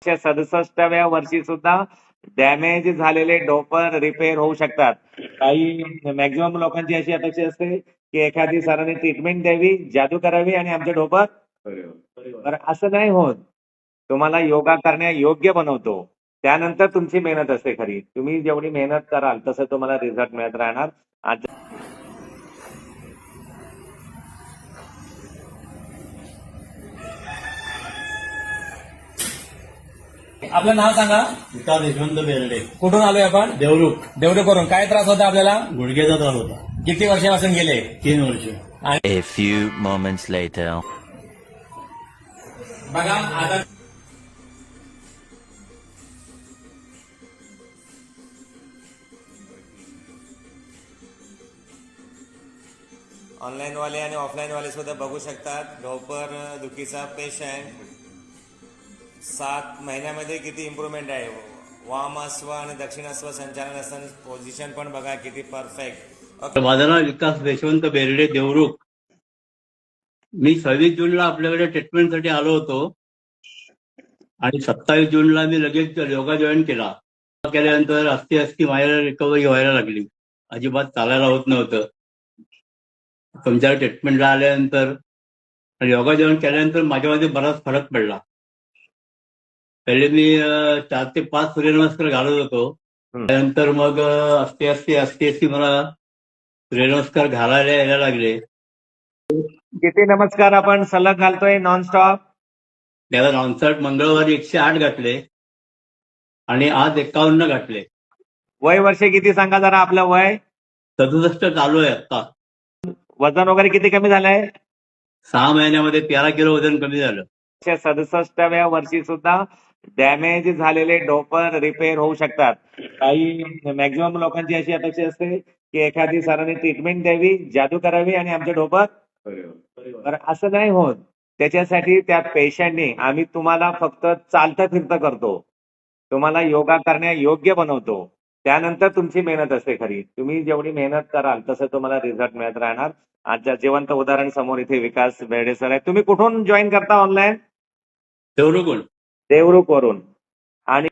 67व्या वर्षी सुद्धा डॅमेज झालेले डोपर रिपेअर होऊ शकतात. काही मॅक्झिमम लोकांची अशी अपेक्षा असते की एखादी सरांनी ट्रीटमेंट द्यावी, जादू करावी आणि आमचे डोपर. तर असं नाही होत. तुम्हाला योगा करण्यायोग्य बनवतो. त्यानंतर तुमची मेहनत असते खरी. तुम्ही जेवढी मेहनत कराल तसं तुम्हाला रिझल्ट मिळत राहणार. आज आपलं नाव सांगा. विकास यशवंत बेर्डे, कुठून आलोय आपण? देवरुख. देवडे करून. काय त्रास होता आपल्याला? गुडघ्याचा त्रास होता. किती वर्षापासून गेले? 3 वर्ष. A few moments later. बघा आता ऑनलाईन वाले आणि ऑफलाईन वाले सुद्धा बघू शकतात. डोपर दुखीचा पेशंट 7 महिन्यामध्ये किती इम्प्रूव्हमेंट आहे. वामास्व आणि दक्षिणास्व संचालन पोझिशन पण बघा किती परफेक्ट. माझं नाव विकास यशवंत बेर्डे, देवरुख. मी 26 जूनला आपल्याकडे ट्रीटमेंटसाठी आलो होतो आणि 27 जूनला मी लगेच योगा जॉईन केला. केल्यानंतर अस्ती माझ्याला रिकव्हरी व्हायला लागली. अजिबात चालायला होत नव्हतं. तुमच्या ट्रीटमेंटला आल्यानंतर योगा जॉईन केल्यानंतर माझ्यामध्ये बराच फरक पडला. पहिले मी 4 ते 5 सूर्यनमस्कार घालत होतो. त्यानंतर मग अस्ती मला सूर्यनमस्कार घालायला यायला लागले. किती नमस्कार आपण सलग घालतोय नॉनस्टॉप? त्याला नॉनस्टॉप मंगळवारी 108 घातले आणि आज 51 घातले. वय वर्ष किती सांगा जरा आपलं वय? 67 चालू आहे आता. वजन वगैरे किती कमी झालंय? 6 महिन्यामध्ये 13 किलो वजन कमी झालं. 67व्या वर्षी सुद्धा डॅमेज झालेले डोपर रिपेअर होऊ शकतात. काही मॅक्झिमम लोकांची अशी अपेक्षा असते की एखादी सरांनी ट्रीटमेंट द्यावी, जादू करावी आणि आमचे डोपर. तर असं नाही होत. त्याच्यासाठी त्या पेशंटनी आम्ही तुम्हाला फक्त चालतं फिरतं करतो. तुम्हाला योगा करण्यायोग्य बनवतो. त्यानंतर तुमची मेहनत असते खरी. तुम्ही जेवढी मेहनत कराल तसं तुम्हाला रिझल्ट मिळत राहणार. आजच्या जिवंत उदाहरण समोर इथे विकास बेर्डे सर आहे. तुम्ही कुठून जॉईन करता ऑनलाईन? देवरुखहून. देवरुख वरून. आणि